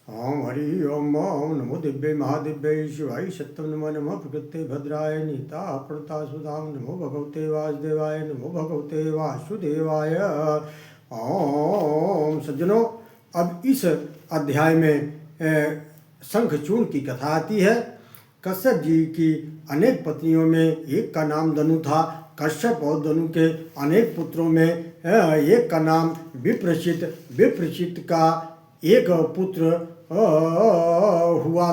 ओम हरि ओम ओम नमो दिव्य महादिव्य शिवाय सत्यम नमो नमः प्रकृते भद्राय नीता प्रणता सुधाम नमो भगवते वासुदेवाय नमो भगवते वासुदेवाय। ओम सज्जनों, अब इस अध्याय में शंखचूर्ण की कथा आती है। कश्यप जी की अनेक पत्नियों में एक का नाम धनु था। कश्यप और धनु के अनेक पुत्रों में एक का नाम विप्रचित। विप्रचित का एक पुत्र हुआ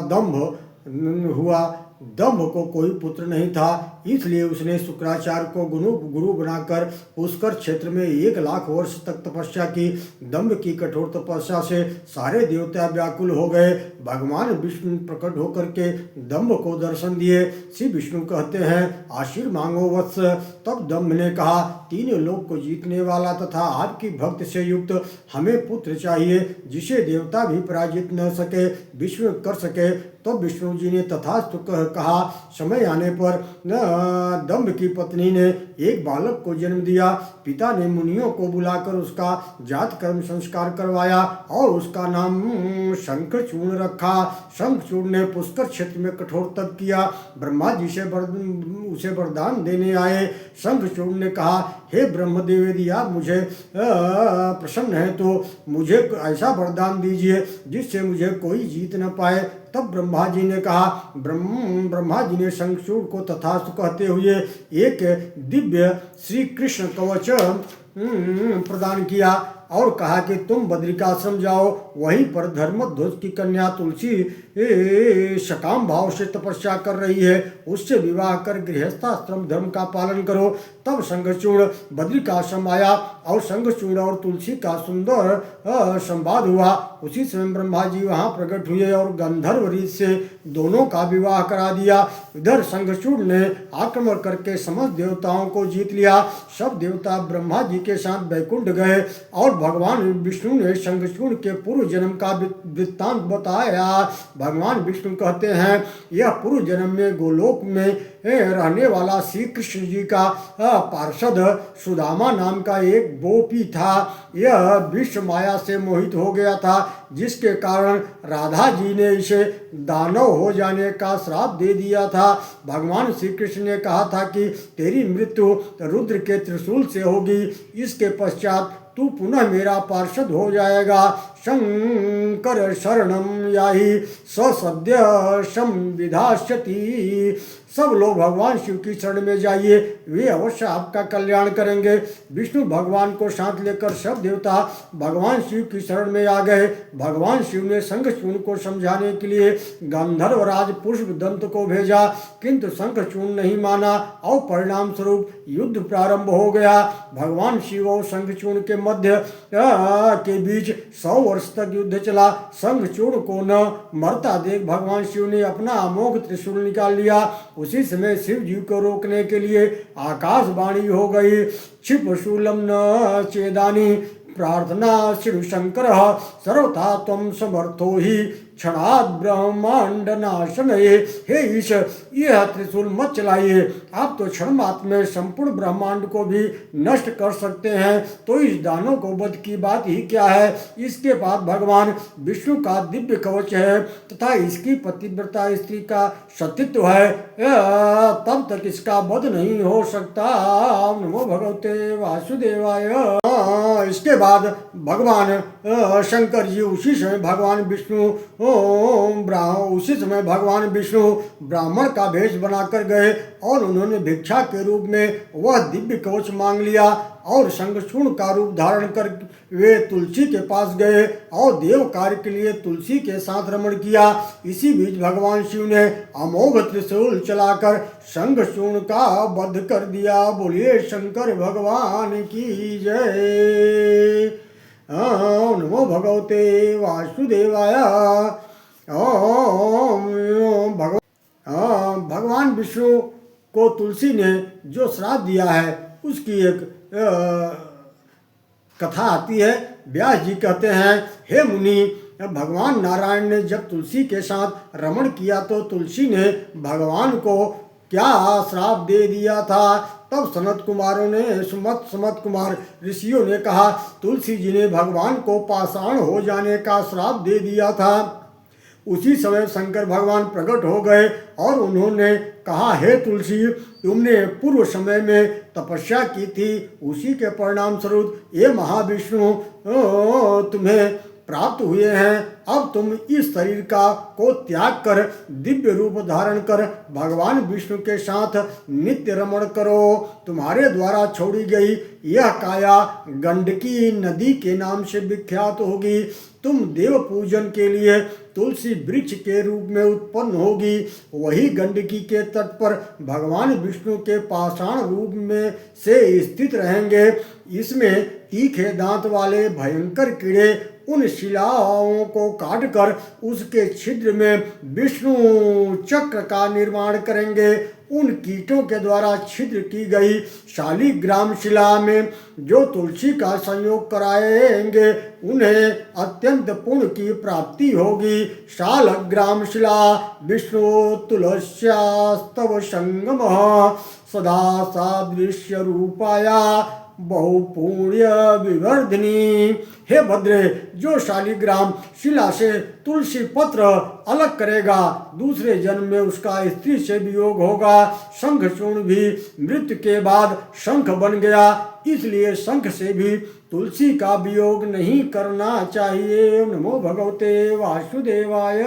दंभ को कोई पुत्र नहीं था, इसलिए उसने शुक्राचार्य को गुरु बनाकर पुष्कर क्षेत्र में 1,00,000 वर्ष तक तपस्या की। दंभ की कठोर तपस्या से सारे देवता व्याकुल हो गए। भगवान विष्णु प्रकट होकर के दंभ को दर्शन दिए। श्री विष्णु कहते हैं, आशीर् मांगो वत्स। तब दंभ ने कहा, तीनों लोक को जीतने वाला तथा आपकी भक्त से युक्त हमें पुत्र चाहिए, जिसे देवता भी पराजित न सके, विष्णु कर सके। तो विष्णु जी ने तथास्तु कहा। समय आने पर दंभ की पत्नी ने एक बालक को जन्म दिया। पिता ने मुनियों को बुलाकर उसका जात कर्म संस्कार करवाया और उसका नाम शंखचूर्ण रखा। शंखचूर्ण ने पुष्कर क्षेत्र में कठोर तप किया। ब्रह्मा जी से उसे वरदान देने आए। शंखचूर्ण ने कहा, हे ब्रह्मदेव, यदि आप मुझे प्रसन्न है तो मुझे ऐसा वरदान दीजिए जिससे मुझे कोई जीत न पाए। तब ब्रह्मा जी ने कहा, ब्रह्मा जी ने शंखचूर्ण को तथास्तु कहते हुए एक दिव्य श्री कृष्ण कवच प्रदान किया और कहा कि तुम बद्रिकाश्रम जाओ, वहीं पर धर्मध्वज की कन्या तुलसी सकाम भाव से तपस्या कर रही है, उससे विवाह कर गृहस्थाश्रम धर्म का पालन करो। तब शंखचूर्ण बद्रिकाश्रम आया और शंखचूर्ण और तुलसी का सुंदर संवाद हुआ। उसी समय ब्रह्मा जी वहाँ प्रकट हुए और गंधर्व रीत से दोनों का विवाह करा दिया। इधर शंखचूर्ण ने आक्रमण करके समस्त देवताओं को जीत लिया। सब देवता ब्रह्मा जी के साथ वैकुंठ गए और भगवान विष्णु ने शंखचूर्ण के पूर्व जन्म का वृत्तांत बताया। भगवान विष्णु कहते हैं, यह पूर्व जन्म में गोलोक में रहने वाला श्री कृष्ण जी का पार्षद सुदामा नाम का एक गोपी था। यह विश्व माया से मोहित हो गया था, जिसके कारण राधा जी ने इसे दानव हो जाने का श्राप दे दिया था। भगवान श्री कृष्ण ने कहा था कि तेरी मृत्यु रुद्र के त्रिशूल से होगी, इसके पश्चात तू पुनः मेरा पार्षद हो जाएगा। शंकर शरणम याहि सद्य संविधास्यति। सब लोग भगवान शिव की शरण में जाइए, वे अवश्य आपका कल्याण करेंगे। विष्णु भगवान को साथ लेकर सब देवता भगवान शिव की शरण में आ गए। भगवान शिव ने शंखचूर्ण को समझाने के लिए गंधर्वराज पुष्पदंत को भेजा, किंतु शंखचूर्ण नहीं माना और परिणाम स्वरूप युद्ध प्रारंभ हो गया। भगवान शिव और शंखचूर्ण के मध्य के बीच 100 वर्ष तक युद्ध चला। शंखचूर्ण को न मरता देख भगवान शिव ने अपना अमोघ त्रिशूल निकाल लिया। उसी समय शिव जी को रोकने के लिए आकाशवाणी हो गई, क्षिप शूलम न चेदानी प्रार्थना शिव शंकर सर्वथा तम समर्थो ही क्षणाद ब्रह्मांड नाशन। हे ईश, यह त्रिशूल मत चलाइए, आप तो क्षण मात्र में संपूर्ण ब्रह्मांड को भी नष्ट कर सकते हैं, तो इस दानों को वध की बात ही क्या है। इसके बाद भगवान विष्णु का दिव्य कवच है तथा इसकी पतिव्रता स्त्री का सतीत्व है, तब तक इसका वध नहीं हो सकता। नमो भगवते वासुदेवाय। इसके बाद भगवान शंकर जी उसी समय भगवान विष्णु ब्राह्मण का भेष बनाकर गए और उन्होंने भिक्षा के रूप में वह दिव्य कवच मांग लिया और शंखचूर्ण का रूप धारण कर वे तुलसी के पास गए और देव कार्य के लिए तुलसी के साथ रमण किया। इसी बीच भगवान शिव ने अमोघ त्रिशूल चलाकर शंखचूर्ण का वध कर दिया। बोलिए शंकर भगवान की जय। नमो भगवते वासुदेवाय। भगवान विष्णु को तुलसी ने जो श्राप दिया है उसकी एक कथा आती है। व्यास जी कहते हैं, हे मुनि, भगवान नारायण ने जब तुलसी के साथ रमण किया तो तुलसी ने भगवान को क्या श्राप दे दिया था। तब सनत कुमार ऋषियों ने कहा, तुलसी जी ने भगवान को पाषाण हो जाने का श्राप दे दिया था। उसी समय शंकर भगवान प्रकट हो गए और उन्होंने कहा, हे तुलसी, तुमने पूर्व समय में तपस्या की थी, उसी के परिणाम स्वरूप ये महाविष्णु तुम्हें प्राप्त हुए हैं। अब तुम इस शरीर को त्याग कर दिव्य रूप धारण कर भगवान विष्णु के साथ नित्य रमण करो। तुम्हारे द्वारा छोड़ी गई यह काया गंडकी नदी के नाम से विख्यात होगी। तुम देव पूजन के लिए तुलसी वृक्ष के रूप में उत्पन्न होगी। वही गंडकी के तट पर भगवान विष्णु के पाषाण रूप में से स्थित रहेंगे। इसमें तीखे दांत वाले भयंकर कीड़े उन शिलाओं को काटकर उसके छिद्र में विष्णु चक्र का निर्माण करेंगे। उन कीटों के द्वारा छिद्र की गई शालिग्राम शिला में जो तुलसी का संयोग कराएंगे उन्हें अत्यंत पुण्य की प्राप्ति होगी। शालग्राम शिला विष्णु तुलस्यास्तव संगम सदा सादृश्य रूपाया बहुपुण्य विवर्धिनी। हे भद्रे, जो शालिग्राम शिला से तुलसी पत्र अलग करेगा, दूसरे जन्म में उसका स्त्री से वियोग होगा। शंखचूर्ण भी मृत्यु के बाद शंख बन गया, इसलिए शंख से भी तुलसी का वियोग नहीं करना चाहिए। नमो भगवते वासुदेवाय।